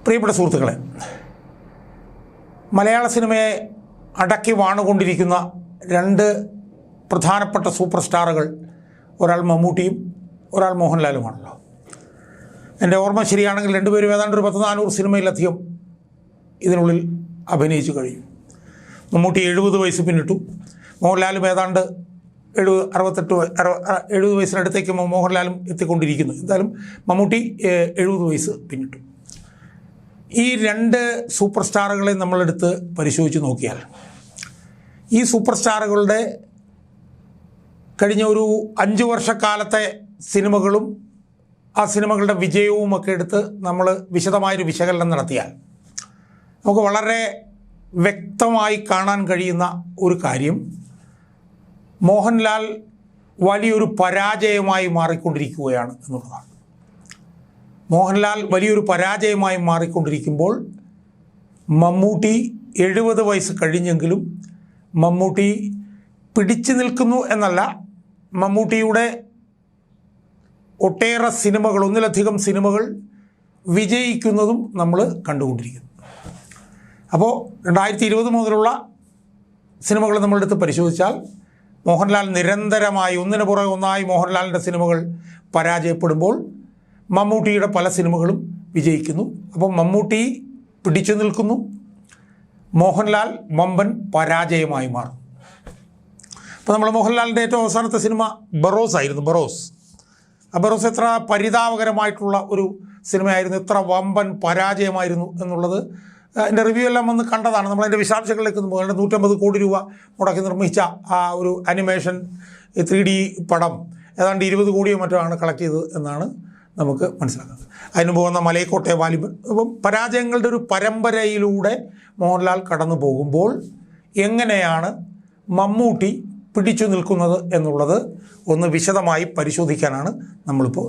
പ്രിയപ്പെട്ട സുഹൃത്തുക്കളെ, മലയാള സിനിമയെ അടക്കി വാണുകൊണ്ടിരിക്കുന്ന രണ്ട് പ്രധാനപ്പെട്ട സൂപ്പർ സ്റ്റാറുകൾ, ഒരാൾ മമ്മൂട്ടിയും ഒരാൾ മോഹൻലാലുമാണല്ലോ. എൻ്റെ ഓർമ്മ ശരിയാണെങ്കിൽ രണ്ടുപേരും ഏതാണ്ട് ഒരു 100-400 സിനിമയിലധികം ഇതിനുള്ളിൽ അഭിനയിച്ചു കഴിയും. മമ്മൂട്ടി 70 വയസ്സ് പിന്നിട്ടു. മോഹൻലാലും ഏതാണ്ട് 70 വയസ്സിനടുത്തേക്ക് മോഹൻലാലും എത്തിക്കൊണ്ടിരിക്കുന്നു. എന്തായാലും മമ്മൂട്ടി 70 വയസ്സ് പിന്നിട്ടു. ഈ രണ്ട് സൂപ്പർ സ്റ്റാറുകളെ നമ്മളെടുത്ത് പരിശോധിച്ച് നോക്കിയാൽ ഈ സൂപ്പർ സ്റ്റാറുകളുടെ കഴിഞ്ഞ ഒരു 5 വർഷക്കാലത്തെ സിനിമകളും ആ സിനിമകളുടെ വിജയവും ഒക്കെ എടുത്ത് നമ്മൾ വിശദമായൊരു വിശകലനം നടത്തിയാൽ നമുക്ക് വളരെ വ്യക്തമായി കാണാൻ കഴിയുന്ന ഒരു കാര്യം, മോഹൻലാൽ വലിയൊരു പരാജയമായി മാറിക്കൊണ്ടിരിക്കുകയാണ് എന്നുള്ളതാണ്. മോഹൻലാൽ വലിയൊരു പരാജയമായി മാറിക്കൊണ്ടിരിക്കുമ്പോൾ മമ്മൂട്ടി 70 വയസ്സ് കഴിഞ്ഞെങ്കിലും മമ്മൂട്ടി പിടിച്ചു നിൽക്കുന്നു എന്നല്ല, മമ്മൂട്ടിയുടെ ഒട്ടേറെ സിനിമകൾ, ഒന്നിലധികം സിനിമകൾ വിജയിക്കുന്നതും നമ്മൾ കണ്ടുകൊണ്ടിരിക്കുന്നു. അപ്പോൾ 2020 മുതലുള്ള സിനിമകൾ നമ്മളെടുത്ത് പരിശോധിച്ചാൽ മോഹൻലാൽ നിരന്തരമായി ഒന്നിനു പുറകെ ഒന്നായി മോഹൻലാലിൻ്റെ സിനിമകൾ പരാജയപ്പെടുമ്പോൾ മമ്മൂട്ടിയുടെ പല സിനിമകളും വിജയിക്കുന്നു. അപ്പോൾ മമ്മൂട്ടി പിടിച്ചു നിൽക്കുന്നു, മോഹൻലാൽ വമ്പൻ പരാജയമായി മാറും. അപ്പോൾ നമ്മൾ മോഹൻലാലിൻ്റെ ഏറ്റവും അവസാനത്തെ സിനിമ ബറോസ് ആയിരുന്നു. ആ ബറോസ് എത്ര പരിതാപകരമായിട്ടുള്ള ഒരു സിനിമയായിരുന്നു, എത്ര വമ്പൻ പരാജയമായിരുന്നു എന്നുള്ളത് എൻ്റെ റിവ്യൂ എല്ലാം വന്ന് കണ്ടതാണ്. നമ്മളതിൻ്റെ വിശദാംശങ്ങളിലേക്ക് പോകുമ്പോൾ 150 കോടി രൂപ മുടക്കി നിർമ്മിച്ച ആ ഒരു അനിമേഷൻ 3D പടം ഏതാണ്ട് 20 കോടിയോ മറ്റോ ആണ് കളക്ട് ചെയ്തത് എന്നാണ് നമുക്ക് മനസ്സിലാക്കുന്നത്. അതിന് പോകുന്ന മലൈക്കോട്ടെ വാലിബൻ. അപ്പം പരാജയങ്ങളുടെ ഒരു പരമ്പരയിലൂടെ മോഹൻലാൽ കടന്നു പോകുമ്പോൾ എങ്ങനെയാണ് മമ്മൂട്ടി പിടിച്ചു നിൽക്കുന്നത് എന്നുള്ളത് ഒന്ന് വിശദമായി പരിശോധിക്കാനാണ് നമ്മളിപ്പോൾ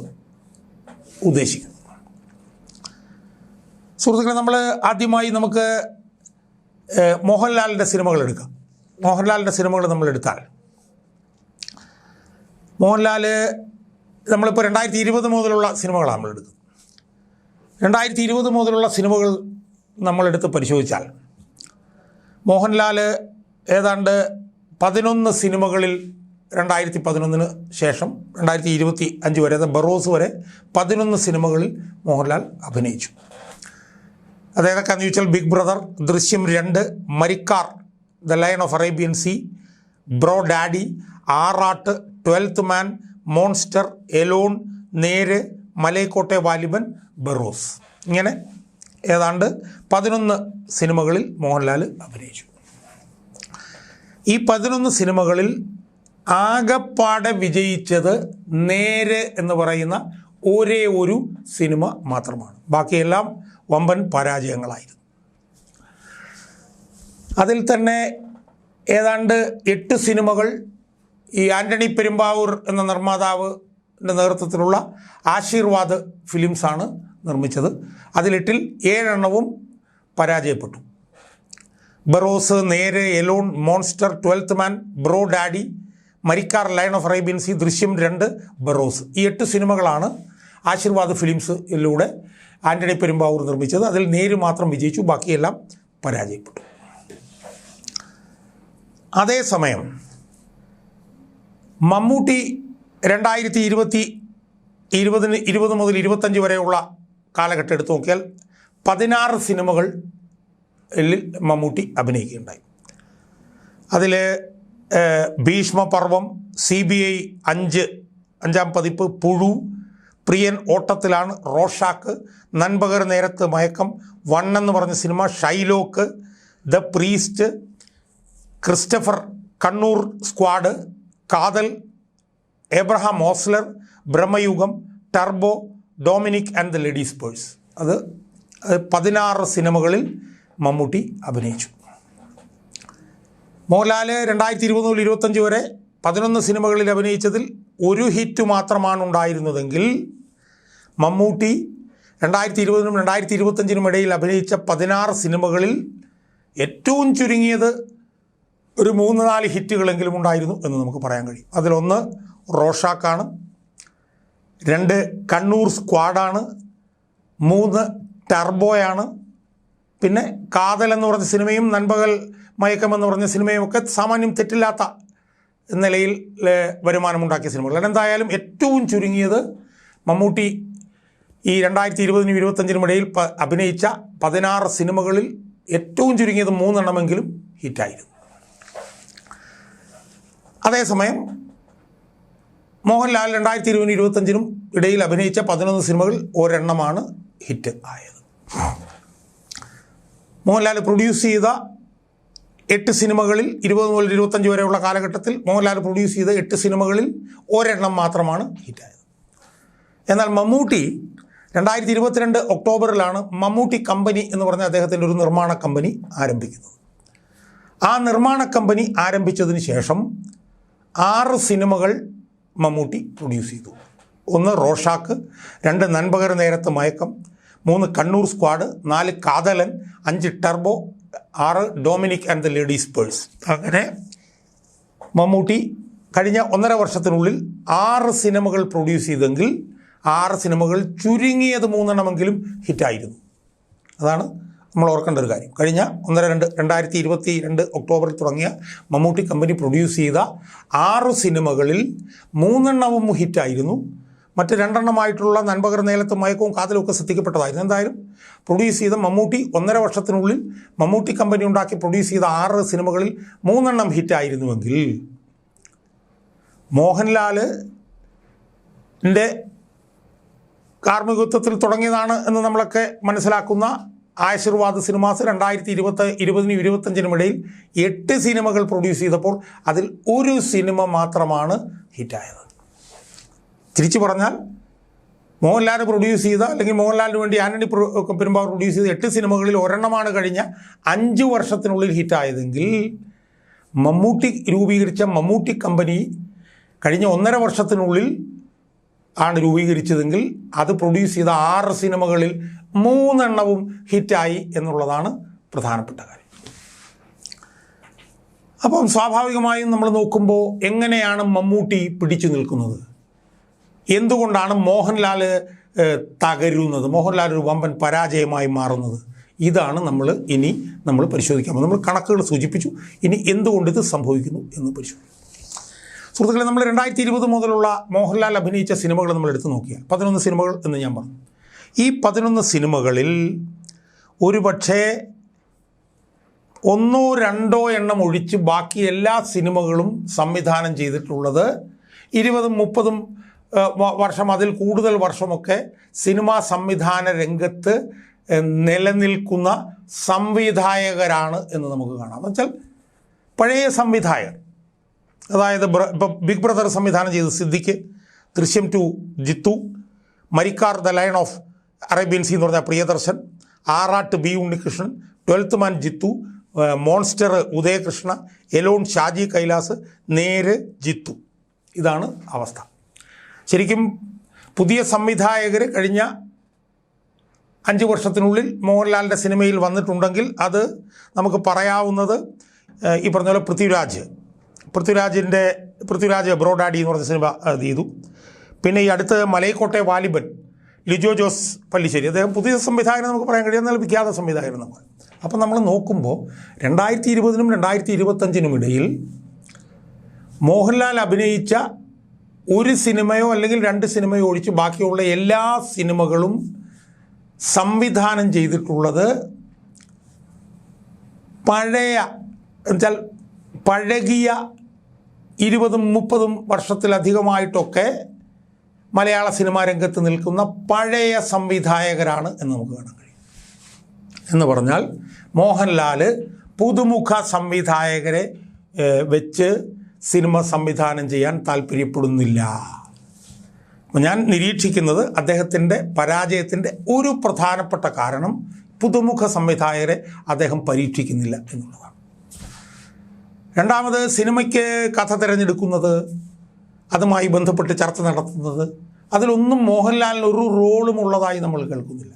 ഉദ്ദേശിക്കുന്നത്. സുഹൃത്തുക്കളെ, നമ്മൾ ആദ്യമായി നമുക്ക് മോഹൻലാലിൻ്റെ സിനിമകൾ എടുക്കാം. മോഹൻലാലിൻ്റെ സിനിമകൾ നമ്മളെടുത്താൽ മോഹൻലാൽ നമ്മളിപ്പോൾ 2020 മുതലുള്ള സിനിമകളാണ് നമ്മളെടുക്കുന്നത്. 2020 മുതലുള്ള സിനിമകൾ നമ്മളെടുത്ത് പരിശോധിച്ചാൽ മോഹൻലാൽ ഏതാണ്ട് 11 സിനിമകളിൽ 2011 ശേഷം 2025 വരെ, ബറോസ് വരെ 11 സിനിമകളിൽ മോഹൻലാൽ അഭിനയിച്ചു. അതേതൊക്കെയാണെന്ന് ചോദിച്ചാൽ big brother, Drishyam 2, Marakkar, the lion of Arabian sea, bro daddy, Aaraattu, 12th man, monster, Elon, നേര്, മലൈക്കോട്ടെ വാലിബൻ, ബറോസ്. ഇങ്ങനെ ഏതാണ്ട് 11 സിനിമകളിൽ മോഹൻലാൽ അഭിനയിച്ചു. ഈ 11 സിനിമകളിൽ ആകപ്പാടെ വിജയിച്ചത് നേര് എന്ന് പറയുന്ന ഒരേ ഒരു സിനിമ മാത്രമാണ്. ബാക്കിയെല്ലാം വമ്പൻ പരാജയങ്ങളായിരുന്നു. അതിൽ തന്നെ ഏതാണ്ട് 8 സിനിമകൾ ഈ ആൻ്റണി പെരുമ്പാവൂർ എന്ന നിർമ്മാതാവിൻ്റെ നേതൃത്വത്തിലുള്ള ആശീർവാദ് ഫിലിംസാണ് നിർമ്മിച്ചത്. അതിൽ 8-ൽ 7 എണ്ണവും പരാജയപ്പെട്ടു. Barroz, Neru, alone, monster, 12th man, bro daddy, Marakkar, lion of Arabian sea, Drishyam 2, Barroz. ഈ 8 സിനിമകളാണ് ആശീർവാദ് ഫിലിംസിലൂടെ ആൻ്റണി പെരുമ്പാവൂർ നിർമ്മിച്ചത്. അതിൽ നേര് മാത്രം വിജയിച്ചു, ബാക്കിയെല്ലാം പരാജയപ്പെട്ടു. അതേസമയം മമ്മൂട്ടി 2020 മുതൽ 25 വരെയുള്ള കാലഘട്ടം എടുത്തു നോക്കിയാൽ 16 സിനിമകളിൽ മമ്മൂട്ടി അഭിനയിക്കുകയുണ്ടായി. അതിൽ ഭീഷ്മപർവം, CBI 5 5ാം പതിപ്പ്, പുഴു, പ്രിയൻ ഓട്ടത്തിലാണ്, റോഷാക്ക്, നൻപകർ നേരത്ത് മയക്കം, വൺ എന്ന് പറഞ്ഞ സിനിമ, Shylock, the priest, Christopher, Kannur squad, Kaathal, Abraham Ozler, Bramayugam, turbo, Dominic and the ladies purse. അത് 16 സിനിമകളിൽ മമ്മൂട്ടി അഭിനയിച്ചു. മോഹൻലാൽ 2020 മുതൽ 25 വരെ 11 സിനിമകളിൽ അഭിനയിച്ചതിൽ ഒരു ഹിറ്റ് മാത്രമാണ് ഉണ്ടായിരുന്നതെങ്കിൽ മമ്മൂട്ടി 2020-നും 2025-നും ഇടയിൽ അഭിനയിച്ച 16 സിനിമകളിൽ ഏറ്റവും ചുരുങ്ങിയത് ഒരു 3-4 ഹിറ്റുകളെങ്കിലും ഉണ്ടായിരുന്നു എന്ന് നമുക്ക് പറയാൻ കഴിയും. അതിലൊന്ന് റോഷാക്കാണ്, 2 കണ്ണൂർ സ്ക്വാഡാണ്, 3 ടർബോയാണ്. പിന്നെ കാതൽ എന്ന് പറഞ്ഞ സിനിമയും നൻപകൽ മയക്കം എന്ന് പറഞ്ഞ സിനിമയും ഒക്കെ സാമാന്യം തെറ്റില്ലാത്ത നിലയിൽ വരുമാനമുണ്ടാക്കിയ സിനിമകൾ. എന്തായാലും ഏറ്റവും ചുരുങ്ങിയത് മമ്മൂട്ടി ഈ 2020-നും 2025-നും ഇടയിൽ അഭിനയിച്ച 16 സിനിമകളിൽ ഏറ്റവും ചുരുങ്ങിയത് 3 എണ്ണമെങ്കിലും ഹിറ്റായിരുന്നു. അതേസമയം മോഹൻലാൽ 2020-നും 2025-നും ഇടയിൽ അഭിനയിച്ച 11 സിനിമകൾ ഒരെണ്ണമാണ് ഹിറ്റ് ആയത്. മോഹൻലാൽ പ്രൊഡ്യൂസ് ചെയ്ത 8 സിനിമകളിൽ 20 മുതൽ 25 വരെയുള്ള കാലഘട്ടത്തിൽ മോഹൻലാൽ പ്രൊഡ്യൂസ് ചെയ്ത 8 സിനിമകളിൽ ഒരെണ്ണം മാത്രമാണ് ഹിറ്റായത്. എന്നാൽ മമ്മൂട്ടി 2022 ഒക്ടോബറിലാണ് മമ്മൂട്ടി കമ്പനി എന്ന് പറഞ്ഞ അദ്ദേഹത്തിൻ്റെ ഒരു നിർമ്മാണ കമ്പനി ആരംഭിക്കുന്നത്. ആ നിർമ്മാണ കമ്പനി ആരംഭിച്ചതിന് ശേഷം 6 സിനിമകൾ മമ്മൂട്ടി പ്രൊഡ്യൂസ് ചെയ്തു. 1 റോഷാക്ക്, 2 നൻപകൽ നേരത്ത് മയക്കം, 3 Kannur squad, 4 Kadhalan, 5 turbo, 6 Dominic and the ladies purse. അങ്ങനെ മമ്മൂട്ടി കഴിഞ്ഞ 1.5 വർഷത്തിനുള്ളിൽ 6 സിനിമകൾ പ്രൊഡ്യൂസ് ചെയ്തെങ്കിൽ 6 സിനിമകൾ ചുരുങ്ങിയത് 3 എണ്ണമെങ്കിലും ഹിറ്റായിരുന്നു. അതാണ് നമ്മൾ ഓർക്കേണ്ട ഒരു കാര്യം. കഴിഞ്ഞ 2022 ഒക്ടോബറിൽ തുടങ്ങിയ മമ്മൂട്ടി കമ്പനി പ്രൊഡ്യൂസ് ചെയ്ത 6 സിനിമകളിൽ 3 എണ്ണവും ഹിറ്റായിരുന്നു. മറ്റ് 2 എണ്ണമായിട്ടുള്ള നൻപകൽ നേരത്ത് മയക്കവും കാതലും ഒക്കെ ശ്രദ്ധിക്കപ്പെട്ടതായിരുന്നു. എന്തായാലും പ്രൊഡ്യൂസ് ചെയ്ത മമ്മൂട്ടി 1.5 വർഷത്തിനുള്ളിൽ മമ്മൂട്ടി കമ്പനി ഉണ്ടാക്കി പ്രൊഡ്യൂസ് ചെയ്ത 6 സിനിമകളിൽ 3 എണ്ണം ഹിറ്റായിരുന്നുവെങ്കിൽ മോഹൻലാലിൻ്റെ കാർമ്മികത്വത്തിൽ തുടങ്ങിയതാണ് എന്ന് നമ്മളൊക്കെ മനസ്സിലാക്കുന്ന ആശീർവാദ് സിനിമാസ് 2020-നും 2025-നും ഇടയിൽ 8 സിനിമകൾ പ്രൊഡ്യൂസ് ചെയ്തപ്പോൾ അതിൽ 1 സിനിമ മാത്രമാണ് ഹിറ്റായത്. തിരിച്ചു പറഞ്ഞാൽ മോഹൻലാൽ പ്രൊഡ്യൂസ് ചെയ്ത അല്ലെങ്കിൽ മോഹൻലാലിന് വേണ്ടി ആന്റണി പെരുമ്പാവൂർ പ്രൊഡ്യൂസ് ചെയ്ത 8 സിനിമകളിൽ ഒരെണ്ണമാണ് കഴിഞ്ഞ 5 വർഷത്തിനുള്ളിൽ ഹിറ്റായതെങ്കിൽ മമ്മൂട്ടി രൂപീകരിച്ച മമ്മൂട്ടി കമ്പനി കഴിഞ്ഞ 1.5 വർഷത്തിനുള്ളിൽ ആണ് രൂപീകരിച്ചതെങ്കിൽ അത് പ്രൊഡ്യൂസ് ചെയ്ത 6 സിനിമകളിൽ 3 എണ്ണവും ഹിറ്റായി എന്നുള്ളതാണ് പ്രധാനപ്പെട്ട കാര്യം. അപ്പം സ്വാഭാവികമായും നമ്മൾ നോക്കുമ്പോൾ എങ്ങനെയാണ് മമ്മൂട്ടി പിടിച്ചു നിൽക്കുന്നത്, എന്തുകൊണ്ടാണ് മോഹൻലാൽ തകരുന്നത്, മോഹൻലാൽ ഒരു വമ്പൻ പരാജയമായി മാറുന്നത്, ഇതാണ് നമ്മൾ പരിശോധിക്കാൻ പോകുന്നത്. നമ്മൾ കണക്കുകൾ സൂചിപ്പിച്ചു, ഇനി എന്തുകൊണ്ട് ഇത് സംഭവിക്കുന്നു എന്ന് പരിശോധിക്കും. സുഹൃത്തുക്കളെ, നമ്മൾ 2020 മുതലുള്ള മോഹൻലാൽ അഭിനയിച്ച സിനിമകൾ നമ്മൾ എടുത്തു നോക്കിയാൽ 11 സിനിമകൾ എന്ന് ഞാൻ പറഞ്ഞു. ഈ 11 സിനിമകളിൽ ഒരുപക്ഷേ 1-2 എണ്ണം ഒഴിച്ച് ബാക്കി എല്ലാ സിനിമകളും സംവിധാനം ചെയ്തിട്ടുള്ളത് 20-30 വർഷം അതിൽ കൂടുതൽ വർഷമൊക്കെ സിനിമാ സംവിധാന രംഗത്ത് നിലനിൽക്കുന്ന സംവിധായകരാണ് എന്ന് നമുക്ക് കാണാം. എന്നുവെച്ചാൽ പഴയ സംവിധായകർ, അതായത് ഇപ്പോൾ ബിഗ് ബ്രദർ സംവിധാനം ചെയ്ത Siddique, Drishyam 2 Jeethu, Marakkar the lion of Arabian sea എന്ന് പറഞ്ഞ Priyadarshan, Aaraattu B Unnikrishnan, 12th man Jeethu, monster Udayakrishna, alone Shaji Kailas, Neru Jeethu. ഇതാണ് അവസ്ഥ. ശരിക്കും പുതിയ സംവിധായകർ കഴിഞ്ഞ 5 വർഷത്തിനുള്ളിൽ മോഹൻലാലിൻ്റെ സിനിമയിൽ വന്നിട്ടുണ്ടെങ്കിൽ അത് നമുക്ക് പറയാവുന്നത് ഈ പറഞ്ഞ പോലെ പൃഥ്വിരാജ് ബ്രോഡാഡി എന്ന് പറഞ്ഞ സിനിമ ചെയ്തു. പിന്നെ ഈ അടുത്ത് മലൈക്കോട്ടെ വാലിബൻ ലിജോ ജോസ് പല്ലിശ്ശേരി, അദ്ദേഹം പുതിയ സംവിധായകനെ നമുക്ക് പറയാൻ കഴിയും, എന്നാൽ വിഖ്യാത സംവിധായകൻ നമുക്ക്. അപ്പം നമ്മൾ നോക്കുമ്പോൾ 2020-നും 2025-നും ഇടയിൽ മോഹൻലാൽ അഭിനയിച്ച 1 സിനിമയോ അല്ലെങ്കിൽ 2 സിനിമയോ ഒഴിച്ച് ബാക്കിയുള്ള എല്ലാ സിനിമകളും സംവിധാനം ചെയ്തിട്ടുള്ളത് പഴകിയ 20-30 വർഷത്തിലധികമായിട്ടൊക്കെ മലയാള സിനിമാ രംഗത്ത് നിൽക്കുന്ന പഴയ സംവിധായകരാണ് എന്ന് നമുക്ക് കാണാൻ കഴിയും. എന്ന് പറഞ്ഞാൽ മോഹൻലാൽ പുതുമുഖ സംവിധായകരെ വെച്ച് സിനിമ സംവിധാനം ചെയ്യാൻ താല്പര്യപ്പെടുന്നില്ല. ഞാൻ നിരീക്ഷിക്കുന്നത് അദ്ദേഹത്തിൻ്റെ പരാജയത്തിൻ്റെ ഒരു പ്രധാനപ്പെട്ട കാരണം പുതുമുഖ സംവിധായകരെ അദ്ദേഹം പരീക്ഷിക്കുന്നില്ല എന്നുള്ളതാണ്. രണ്ടാമത്, സിനിമയ്ക്ക് കഥ തിരഞ്ഞെടുക്കുന്നത്, അതുമായി ബന്ധപ്പെട്ട് ചർച്ച നടത്തുന്നത്, അതിലൊന്നും മോഹൻലാലിന് ഒരു റോളും ഉള്ളതായി നമ്മൾ കേൾക്കുന്നില്ല.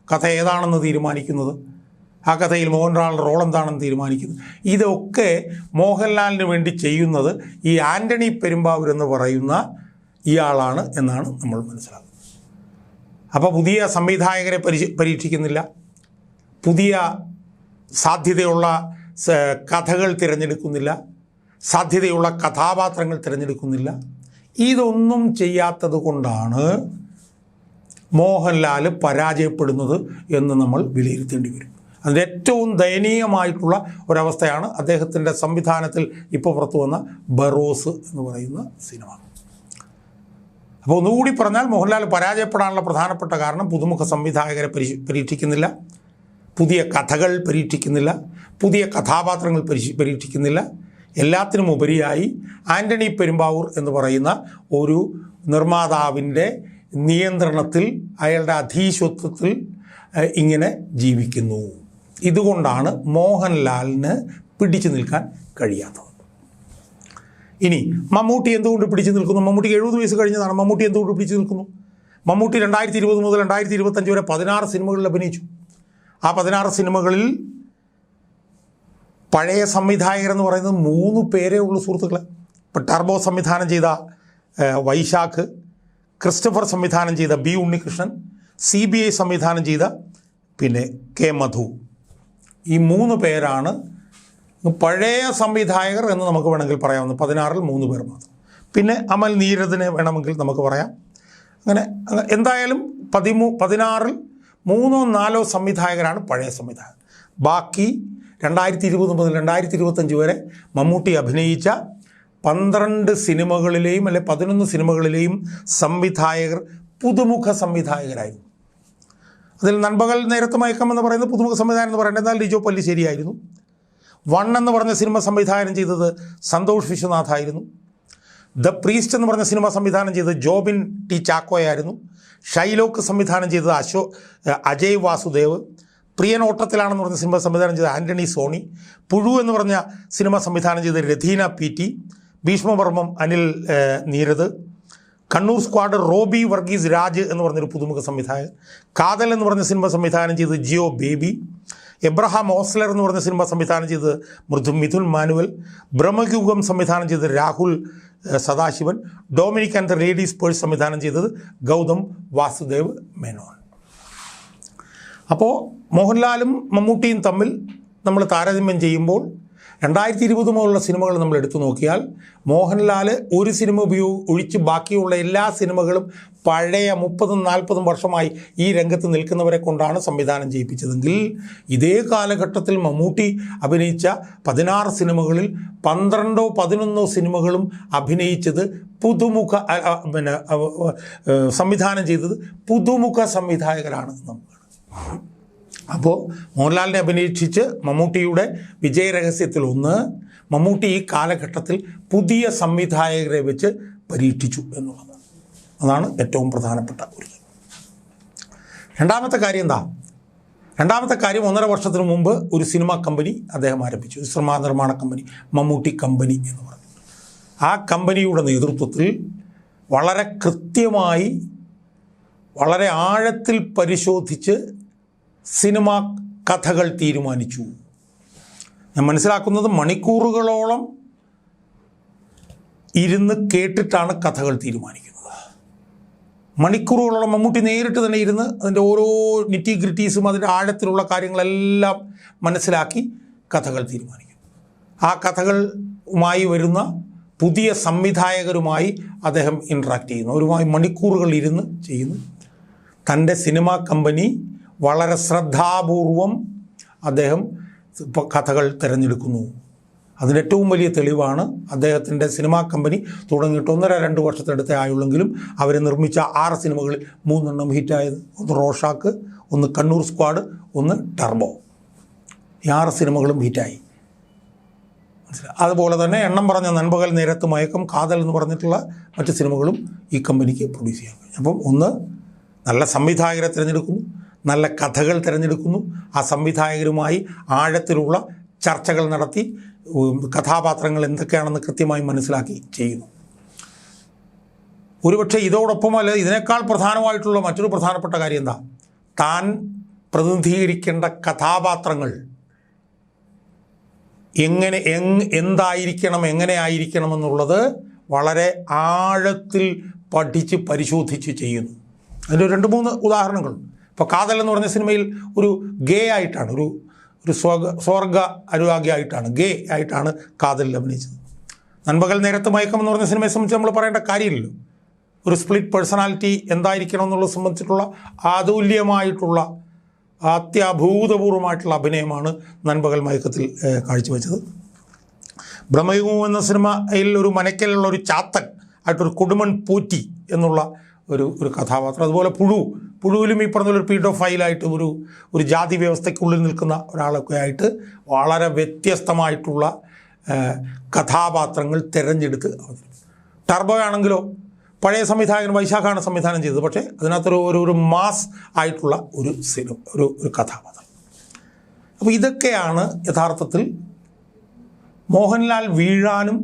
കഥ ഏതാണെന്ന് തീരുമാനിക്കുന്നത്, ആ കഥയിൽ മോഹൻലാലിൻ്റെ റോൾ എന്താണെന്ന് തീരുമാനിക്കുന്നത്, ഇതൊക്കെ മോഹൻലാലിന് വേണ്ടി ചെയ്യുന്നത് ഈ ആൻ്റണി പെരുമ്പാവൂർ എന്ന് പറയുന്ന ഇയാളാണ് എന്നാണ് നമ്മൾ മനസ്സിലാക്കുന്നത്. അപ്പോൾ പുതിയ സംവിധായകരെ പരീക്ഷിക്കുന്നില്ല, പുതിയ സാധ്യതയുള്ള കഥകൾ തിരഞ്ഞെടുക്കുന്നില്ല, സാധ്യതയുള്ള കഥാപാത്രങ്ങൾ തിരഞ്ഞെടുക്കുന്നില്ല. ഇതൊന്നും ചെയ്യാത്തത് കൊണ്ടാണ് മോഹൻലാൽ പരാജയപ്പെടുന്നത് എന്ന് നമ്മൾ വിലയിരുത്തേണ്ടി വരും. അതിൻ്റെ ഏറ്റവും ദയനീയമായിട്ടുള്ള ഒരവസ്ഥയാണ് അദ്ദേഹത്തിൻ്റെ സംവിധാനത്തിൽ ഇപ്പോൾ പുറത്തു വന്ന ബറോസ് എന്ന് പറയുന്ന സിനിമ. അപ്പോൾ ഒന്നുകൂടി പറഞ്ഞാൽ മോഹൻലാൽ പരാജയപ്പെടാനുള്ള പ്രധാനപ്പെട്ട കാരണം പുതുമുഖ സംവിധായകരെ പരീക്ഷിക്കുന്നില്ല, പുതിയ കഥകൾ പരീക്ഷിക്കുന്നില്ല, പുതിയ കഥാപാത്രങ്ങൾ പരീക്ഷിക്കുന്നില്ല. എല്ലാത്തിനും ഉപരിയായി ആൻ്റണി പെരുമ്പാവൂർ എന്ന് പറയുന്ന ഒരു നിർമ്മാതാവിൻ്റെ നിയന്ത്രണത്തിൽ, അയാളുടെ അധീശത്വത്തിൽ ഇങ്ങനെ ജീവിക്കുന്നു. ഇതുകൊണ്ടാണ് മോഹൻലാലിന് പിടിച്ചു നിൽക്കാൻ കഴിയാത്തത്. ഇനി മമ്മൂട്ടി എന്തുകൊണ്ട് പിടിച്ചു നിൽക്കുന്നു? മമ്മൂട്ടിക്ക് 70 വയസ്സ് കഴിഞ്ഞതാണ്. മമ്മൂട്ടി എന്തുകൊണ്ട് പിടിച്ചു നിൽക്കുന്നു? മമ്മൂട്ടി 2020 മുതൽ 2025 വരെ 16 സിനിമകളിൽ അഭിനയിച്ചു. ആ 16 സിനിമകളിൽ പഴയ സംവിധായകരെന്ന് പറയുന്നത് 3 പേരേ ഉള്ളൂ സുഹൃത്തുക്കളെ. ഇപ്പോൾ ടർബോ സംവിധാനം ചെയ്ത വൈശാഖ്, ക്രിസ്റ്റഫർ സംവിധാനം ചെയ്ത ബി ഉണ്ണികൃഷ്ണൻ, CBI സംവിധാനം ചെയ്ത പിന്നെ കെ മധു, ഈ 3 പേരാണ് പഴയ സംവിധായകർ എന്ന് നമുക്ക് വേണമെങ്കിൽ പറയാവുന്ന. 16-ൽ 3 പേർ മാത്രം. പിന്നെ അമൽ നീരദിനെ വേണമെങ്കിൽ നമുക്ക് പറയാം. അങ്ങനെ എന്തായാലും 16-ൽ 3-4 സംവിധായകരാണ് പഴയ സംവിധായകർ. ബാക്കി 2020 മുതൽ 2025 വരെ മമ്മൂട്ടി അഭിനയിച്ച 12 സിനിമകളിലെയും അല്ലെ 11 സിനിമകളിലെയും സംവിധായകർ പുതുമുഖ സംവിധായകരായിരുന്നു. അതിൽ നൻപകൽ നേരത്ത് മയക്കം എന്ന് പറയുന്നത് പുതുമുഖ സംവിധാനം എന്ന് പറയുന്നത് എന്നാൽ ലിജോ പല്ലിശ്ശേരിയായിരുന്നു. 1 എന്ന് പറഞ്ഞ സിനിമ സംവിധാനം ചെയ്തത് സന്തോഷ് വിശ്വനാഥായിരുന്നു. ദ പ്രീസ്റ്റ് എന്ന് പറഞ്ഞ സിനിമ സംവിധാനം ചെയ്തത് ജോബിൻ ടി ചാക്കോയായിരുന്നു. ഷൈലോക്ക് സംവിധാനം ചെയ്തത് അജയ് വാസുദേവ്. പ്രിയൻ ഓട്ടത്തിലാണെന്ന് പറഞ്ഞ സിനിമ സംവിധാനം ചെയ്ത ആൻ്റണി സോണി. പുഴു എന്ന് പറഞ്ഞ സിനിമ സംവിധാനം ചെയ്ത രഥീന PT. ഭീഷ്മവർമ്മം അനിൽ നീരദ്. കണ്ണൂർ സ്ക്വാഡ് റോബി വർഗീസ് രാജ് എന്ന് പറഞ്ഞൊരു പുതുമുഖ സംവിധായകൻ. കാതൽ എന്ന് പറഞ്ഞ സിനിമ സംവിധാനം ചെയ്തത് ജിയോ ബേബി. എബ്രഹാം ഓസ്ലർ എന്ന് പറഞ്ഞ സിനിമ സംവിധാനം ചെയ്തത് മിഥുൻ മാനുവൽ. ബ്രഹ്മയുഗം സംവിധാനം ചെയ്തത് Rahul Sadasivan. Dominic and the ladies purse സംവിധാനം ചെയ്തത് ഗൗതം വാസുദേവ് മേനോൻ. അപ്പോൾ മോഹൻലാലും മമ്മൂട്ടിയും തമ്മിൽ നമ്മൾ താരതമ്യം ചെയ്യുമ്പോൾ 2020 മുതലുള്ള സിനിമകൾ നമ്മൾ എടുത്തു നോക്കിയാൽ മോഹൻലാൽ ഒരു സിനിമ ഒഴിച്ച് ബാക്കിയുള്ള എല്ലാ സിനിമകളും പഴയ 30-40 വർഷമായി ഈ രംഗത്ത് നിൽക്കുന്നവരെ കൊണ്ടാണ് സംവിധാനം ചെയ്യിപ്പിച്ചതെങ്കിൽ ഇതേ കാലഘട്ടത്തിൽ മമ്മൂട്ടി അഭിനയിച്ച 16 സിനിമകളിൽ 12-11 സിനിമകളും അഭിനയിച്ചത് പുതുമുഖ സംവിധാനം ചെയ്തത് പുതുമുഖ സംവിധായകരാണ് നമുക്ക്. അപ്പോൾ മോഹൻലാലിനെ അഭിനയിച്ച് മമ്മൂട്ടിയുടെ വിജയരഹസ്യത്തിൽ ഒന്ന്, മമ്മൂട്ടി ഈ കാലഘട്ടത്തിൽ പുതിയ സംവിധായകരെ വെച്ച് പരീക്ഷിച്ചു എന്നുള്ളതാണ്. അതാണ് ഏറ്റവും പ്രധാനപ്പെട്ട ഒരു കാര്യം. രണ്ടാമത്തെ കാര്യം എന്താ? രണ്ടാമത്തെ കാര്യം 1.5 വർഷത്തിന് മുമ്പ് ഒരു സിനിമാ കമ്പനി അദ്ദേഹം ആരംഭിച്ചു. ഒരു സിനിമാ നിർമ്മാണ കമ്പനി, മമ്മൂട്ടി കമ്പനി എന്ന് പറഞ്ഞു. ആ കമ്പനിയുടെ നേതൃത്വത്തിൽ വളരെ കൃത്യമായി, വളരെ ആഴത്തിൽ പരിശോധിച്ച് സിനിമാ കഥകൾ തീരുമാനിച്ചു. ഞാൻ മനസ്സിലാക്കുന്നത് മണിക്കൂറുകളോളം ഇരുന്ന് കേട്ടിട്ടാണ് കഥകൾ തീരുമാനിക്കുന്നത്. മണിക്കൂറുകളോളം മമ്മൂട്ടി നേരിട്ട് തന്നെ ഇരുന്ന് അതിൻ്റെ ഓരോ നിറ്റി ഗ്രിറ്റീസും അതിൻ്റെ ആഴത്തിലുള്ള കാര്യങ്ങളെല്ലാം മനസ്സിലാക്കി കഥകൾ തീരുമാനിക്കും. ആ കഥകളുമായി വരുന്ന പുതിയ സംവിധായകരുമായി അദ്ദേഹം ഇൻട്രാക്ട് ചെയ്യുന്നു. അവരുമായി മണിക്കൂറുകൾ ഇരുന്ന് ചെയ്യുന്നു. തൻ്റെ സിനിമാ കമ്പനി വളരെ ശ്രദ്ധാപൂർവം അദ്ദേഹം കഥകൾ തിരഞ്ഞെടുക്കുന്നു. അതിന് ഏറ്റവും വലിയ തെളിവാണ് അദ്ദേഹത്തിൻ്റെ സിനിമാ കമ്പനി തുടങ്ങിയിട്ട് 1.5-2 വർഷത്തിനടുത്തേ ആയുള്ളെങ്കിലും അവർ നിർമ്മിച്ച 6 സിനിമകളിൽ 3 ഹിറ്റായത്. ഒന്ന് റോഷാക്ക്, ഒന്ന് കണ്ണൂർ സ്ക്വാഡ്, ഒന്ന് ടർബോ. ഈ 6 സിനിമകളും ഹിറ്റായി. അതുപോലെ തന്നെ എണ്ണം പറഞ്ഞ നൻപകൽ നേരത്ത് മയക്കം, കാതൽ എന്ന് പറഞ്ഞിട്ടുള്ള മറ്റ് സിനിമകളും ഈ കമ്പനിക്ക് പ്രൊഡ്യൂസ് ചെയ്യാൻ കഴിയും. അപ്പം ഒന്ന്, നല്ല സംവിധായകരെ തിരഞ്ഞെടുക്കുന്നു, നല്ല കഥകൾ തിരഞ്ഞെടുക്കുന്നു, ആ സംവിധായകരുമായി ആഴത്തിലുള്ള ചർച്ചകൾ നടത്തി കഥാപാത്രങ്ങൾ എന്തൊക്കെയാണെന്ന് കൃത്യമായി മനസ്സിലാക്കി ചെയ്യുന്നു. ഒരുപക്ഷെ ഇതോടൊപ്പമല്ല, ഇതിനേക്കാൾ പ്രധാനമായിട്ടുള്ള മറ്റൊരു പ്രധാനപ്പെട്ട കാര്യം എന്താ? താൻ പ്രതിനിധീകരിക്കേണ്ട കഥാപാത്രങ്ങൾ എന്തായിരിക്കണം, എങ്ങനെ ആയിരിക്കണം എന്നുള്ളത് വളരെ ആഴത്തിൽ പഠിച്ച് പരിശോധിച്ച് ചെയ്യുന്നു. അതിൻ്റെ 2-3 ഉദാഹരണങ്ങൾ. ഇപ്പോൾ കാതൽ എന്ന് പറഞ്ഞ സിനിമയിൽ ഒരു ഗേ ആയിട്ടാണ്, ഒരു സ്വർഗ അനുരാഗിയായിട്ടാണ്, ഗേ ആയിട്ടാണ് കാതലിൽ അഭിനയിച്ചത്. നൻപകൽ നേരത്ത് മയക്കം എന്ന് പറഞ്ഞ സിനിമയെ സംബന്ധിച്ച് നമ്മൾ പറയേണ്ട കാര്യമില്ലല്ലോ. ഒരു സ്പ്ലിറ്റ് പേഴ്സണാലിറ്റി എന്തായിരിക്കണം എന്നുള്ളത് സംബന്ധിച്ചിട്ടുള്ള അതുല്യമായിട്ടുള്ള അത്യഭൂതപൂർവമായിട്ടുള്ള അഭിനയമാണ് നൻപകൽ മയക്കത്തിൽ കാഴ്ചവെച്ചത്. ബ്രഹ്മയുഗം എന്ന സിനിമയിൽ ഒരു മനക്കലുള്ള ഒരു ചാത്തൻ ആയിട്ടൊരു കൊടുമൺ പൂറ്റി എന്നുള്ള ഒരു കഥാപാത്രം. അതുപോലെ പുഴുവിലും ഈ പറഞ്ഞൊരു പീഡോഫൈലായിട്ട് ഒരു ജാതി വ്യവസ്ഥയ്ക്കുള്ളിൽ നിൽക്കുന്ന ഒരാളൊക്കെ ആയിട്ട് വളരെ വ്യത്യസ്തമായിട്ടുള്ള കഥാപാത്രങ്ങൾ തിരഞ്ഞെടുത്ത് അവതരിപ്പിക്കും. ടർബോ ആണെങ്കിലോ പഴയ സംവിധായകൻ വൈശാഖാണ് സംവിധാനം ചെയ്തത്. പക്ഷേ അതിനകത്തൊരു ഒരു മാസ് ആയിട്ടുള്ള ഒരു കഥാപാത്രം. അപ്പോൾ ഇതൊക്കെയാണ് യഥാർത്ഥത്തിൽ മോഹൻലാൽ വീഴാനും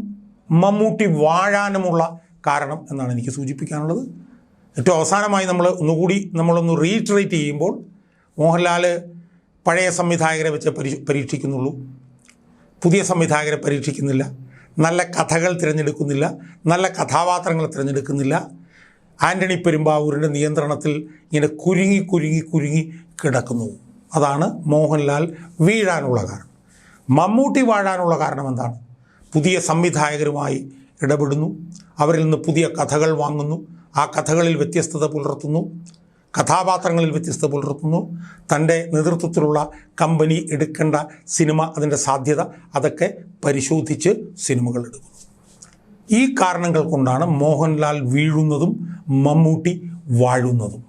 മമ്മൂട്ടി വാഴാനുമുള്ള കാരണം എന്നാണ് എനിക്ക് സൂചിപ്പിക്കാനുള്ളത്. ഏറ്റവും അവസാനമായി നമ്മളൊന്ന് റീഇറ്ററേറ്റ് ചെയ്യുമ്പോൾ, മോഹൻലാൽ പഴയ സംവിധായകരെ വെച്ച് പരീക്ഷിക്കുന്നുള്ളൂ, പുതിയ സംവിധായകരെ പരീക്ഷിക്കുന്നില്ല, നല്ല കഥകൾ തിരഞ്ഞെടുക്കുന്നില്ല, നല്ല കഥാപാത്രങ്ങൾ തിരഞ്ഞെടുക്കുന്നില്ല. ആൻ്റണി പെരുമ്പാവൂരിൻ്റെ നിയന്ത്രണത്തിൽ ഇങ്ങനെ കുരുങ്ങി കിടക്കുന്നു. അതാണ് മോഹൻലാൽ വീഴാനുള്ള കാരണം. മമ്മൂട്ടി വാഴാനുള്ള കാരണം എന്താണ്? പുതിയ സംവിധായകരുമായി ഇടപെടുന്നു, അവരിൽ നിന്ന് പുതിയ കഥകൾ വാങ്ങുന്നു, ആ കഥകളിൽ വ്യത്യസ്തത പുലർത്തുന്നു, കഥാപാത്രങ്ങളിൽ വ്യത്യസ്തത പുലർത്തുന്നു, തൻ്റെ നേതൃത്വത്തിലുള്ള കമ്പനി എടുക്കേണ്ട സിനിമ, അതിൻ്റെ സാധ്യത അതൊക്കെ പരിശോധിച്ച് സിനിമകൾ എടുക്കുന്നു. ഈ കാരണങ്ങൾ കൊണ്ടാണ് മോഹൻലാൽ വീഴുന്നതും മമ്മൂട്ടി വാഴുന്നതും.